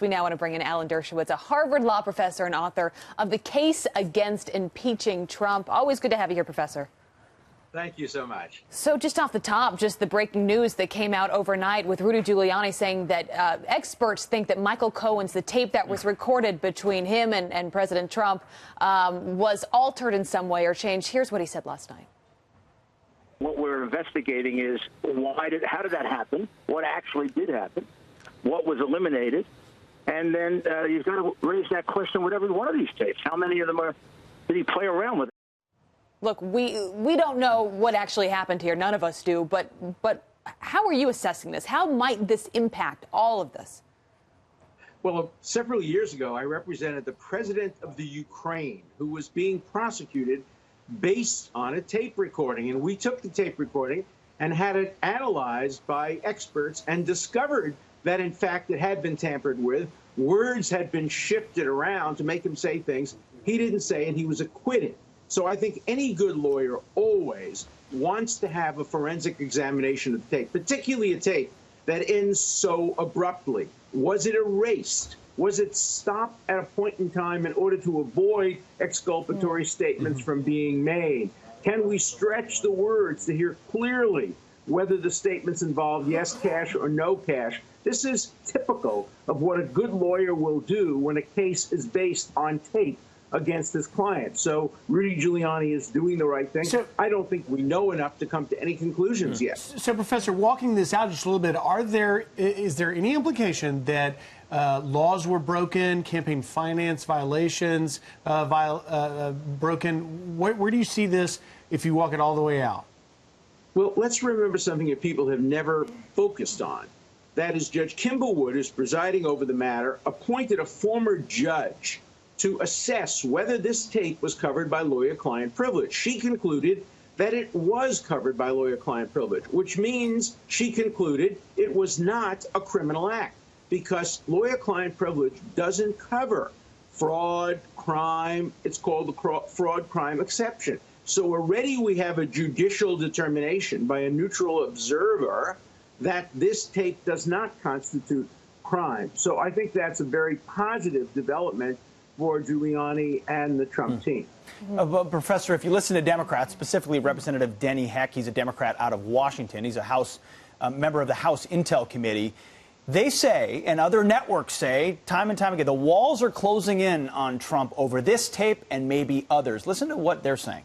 We now want to bring in Alan Dershowitz, a Harvard law professor and author of The Case Against Impeaching Trump. Always good to have you here, Professor. Thank you so much. So just off the top, just the breaking news that came out overnight with Rudy Giuliani saying that experts think that Michael Cohen's, the tape that was recorded between him and President Trump, was altered in some way or changed. Here's what he said last night. What we're investigating is how did that happen? What actually did happen? What was eliminated? And then you've got to raise that question with every one of these tapes. How many of them did he play around with? Look, we don't know what actually happened here. None of us do. But how are you assessing this? How might this impact all of this? Well, several years ago, I represented the president of the Ukraine, who was being prosecuted based on a tape recording. And we took the tape recording and had it analyzed by experts and discovered that, in fact, it had been tampered with. Words had been shifted around to make him say things he didn't say, and he was acquitted. So I think any good lawyer always wants to have a forensic examination of the tape, particularly a tape that ends so abruptly. Was it erased? Was it stopped at a point in time in order to avoid exculpatory statements from being made? Can we stretch the words to hear clearly whether the statements involve yes cash or no cash? This is typical of what a good lawyer will do when a case is based on tape against his client. So Rudy Giuliani is doing the right thing. So, I don't think we know enough to come to any conclusions yet. So, Professor, walking this out just a little bit, is there any implication that laws were broken, campaign finance violations broken? Where do you see this if you walk it all the way out? Well, let's remember something that people have never focused on. That is, Judge Kimballwood, who's presiding over the matter, appointed a former judge to assess whether this tape was covered by lawyer-client privilege. She concluded that it was covered by lawyer-client privilege, which means she concluded it was not a criminal act, because lawyer-client privilege doesn't cover fraud, crime. It's called the fraud-crime exception. So already we have a judicial determination by a neutral observer that this tape does not constitute crime. So I think that's a very positive development for Giuliani and the Trump team. Professor, if you listen to Democrats, specifically Representative Denny Heck, he's a Democrat out of Washington. He's a member of the House Intel Committee. They say, and other networks say, time and time again, the walls are closing in on Trump over this tape and maybe others. Listen to what they're saying.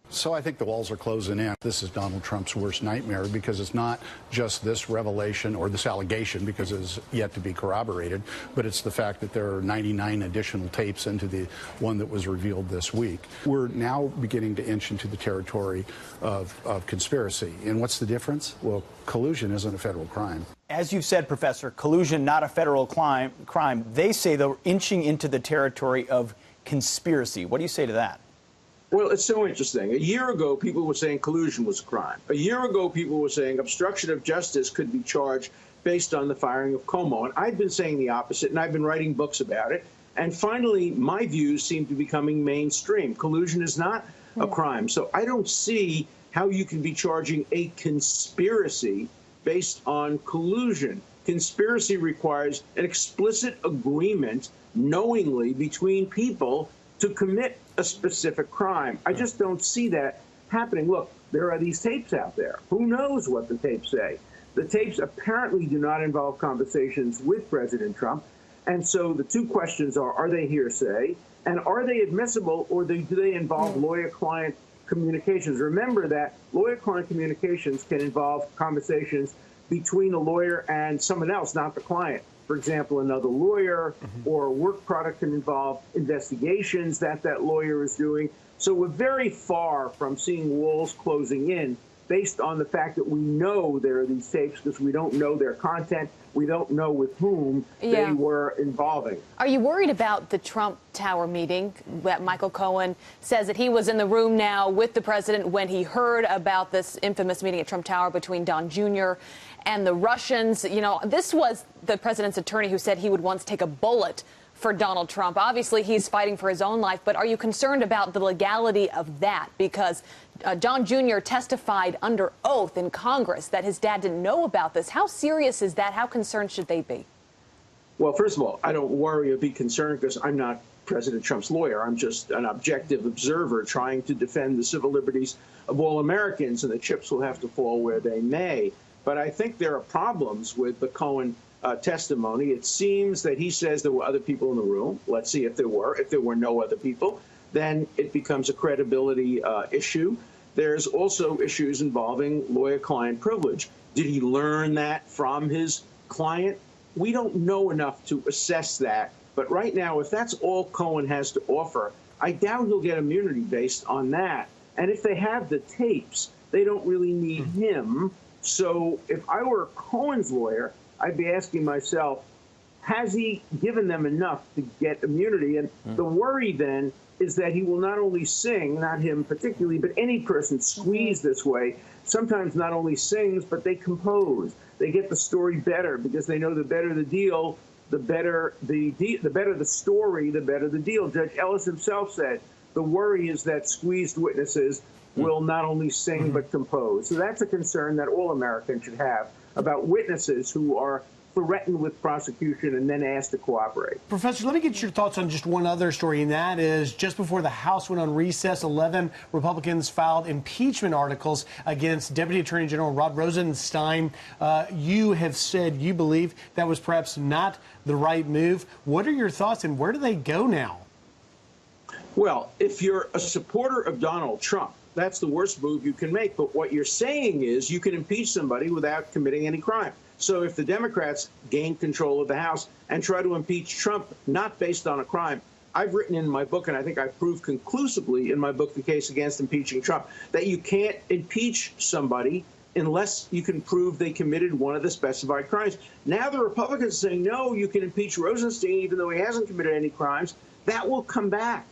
So I think the walls are closing in. This is Donald Trump's worst nightmare, because it's not just this revelation or this allegation, because it's yet to be corroborated, but it's the fact that there are 99 additional tapes into the one that was revealed this week. We're now beginning to inch into the territory of conspiracy. And what's the difference? Well, collusion isn't a federal crime. As you said, Professor, collusion, not a federal crime. They say they're inching into the territory of conspiracy. What do you say to that? Well, it's so interesting. A year ago, people were saying collusion was a crime. A year ago, people were saying obstruction of justice could be charged based on the firing of Cuomo. And I've been saying the opposite, and I've been writing books about it. And finally, my views seem to be becoming mainstream. Collusion is not a crime. So I don't see how you can be charging a conspiracy based on collusion. Conspiracy requires an explicit agreement knowingly between people to commit a specific crime. I just don't see that happening. Look, there are these tapes out there. Who knows what the tapes say? The tapes apparently do not involve conversations with President Trump. And so the two questions are they hearsay? And are they admissible, or do they involve lawyer-client communications? Remember that lawyer-client communications can involve conversations between a lawyer and someone else, not the client. For example, another lawyer, or a work product can involve investigations that lawyer is doing. So we're very far from seeing walls closing in based on the fact that we know there are these tapes, because we don't know their content. We don't know with whom they were involving. Are you worried about the Trump Tower meeting that Michael Cohen says that he was in the room now with the president when he heard about this infamous meeting at Trump Tower between Don Jr. and the Russians? You know, this was the president's attorney who said he would once take a bullet for Donald Trump. Obviously, he's fighting for his own life, but are you concerned about the legality of that? Because Don Jr. testified under oath in Congress that his dad didn't know about this. How serious is that? How concerned should they be? Well, first of all, I don't worry or be concerned because I'm not President Trump's lawyer. I'm just an objective observer trying to defend the civil liberties of all Americans, and the chips will have to fall where they may. But I think there are problems with the Cohen testimony. It seems that he says there were other people in the room. Let's see if there were. If there were no other people, then it becomes a credibility issue. There's also issues involving lawyer-client privilege. Did he learn that from his client? We don't know enough to assess that. But right now, if that's all Cohen has to offer, I doubt he'll get immunity based on that. And if they have the tapes, they don't really need him. So if I were Cohen's lawyer, I'd be asking myself, has he given them enough to get immunity? And the worry then is that he will not only sing, not him particularly, but any person squeezed this way, sometimes not only sings, but they compose. They get the story better because they know the better the deal, the better the story, the better the deal. Judge Ellis himself said the worry is that squeezed witnesses will not only sing but compose. So that's a concern that all Americans should have about witnesses who are threatened with prosecution and then asked to cooperate. Professor, let me get your thoughts on just one other story, and that is just before the House went on recess, 11 Republicans filed impeachment articles against Deputy Attorney General Rod Rosenstein. You have said you believe that was perhaps not the right move. What are your thoughts, and where do they go now? Well, if you're a supporter of Donald Trump, that's the worst move you can make. But what you're saying is you can impeach somebody without committing any crime. So if the Democrats gain control of the House and try to impeach Trump, not based on a crime, I've written in my book, and I think I've proved conclusively in my book, The Case Against Impeaching Trump, that you can't impeach somebody unless you can prove they committed one of the specified crimes. Now the Republicans say, no, you can impeach Rosenstein even though he hasn't committed any crimes. That will come back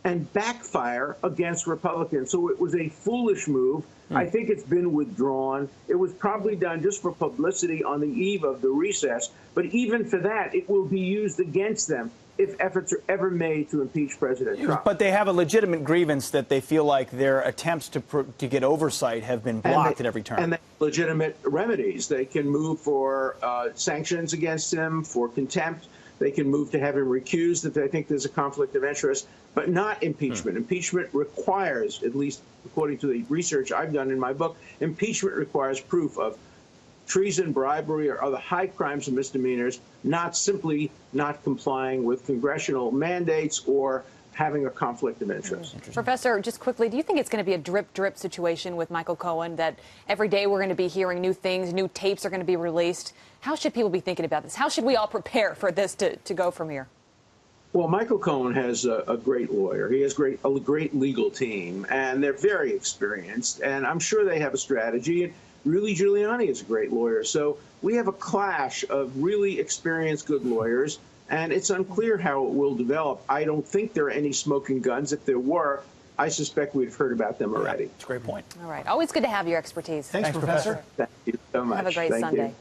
and backfire against Republicans. So it was a foolish move. I think it's been withdrawn. It was probably done just for publicity on the eve of the recess. But even for that, it will be used against them if efforts are ever made to impeach President Trump. But they have a legitimate grievance that they feel like their attempts to get oversight have been blocked at every turn. And they have legitimate remedies. They can move for sanctions against him, for contempt. They can move to have him recused if they think there's a conflict of interest, but not impeachment. Impeachment requires, at least according to the research I've done in my book, impeachment requires proof of treason, bribery, or other high crimes and misdemeanors, not simply not complying with congressional mandates or having a conflict of interest. Professor, just quickly, do you think it's going to be a drip-drip situation with Michael Cohen, that every day we're going to be hearing new things, new tapes are going to be released? How should people be thinking about this? How should we all prepare for this to go from here? Well, Michael Cohen has a great lawyer. He has a great legal team, and they're very experienced, and I'm sure they have a strategy. And Rudy Giuliani is a great lawyer. So we have a clash of really experienced, good lawyers, and it's unclear how it will develop. I don't think there are any smoking guns. If there were, I suspect we've heard about them already. That's a great point. All right. Always good to have your expertise. Thanks, Professor. Thank you so much. Have a great Sunday. You.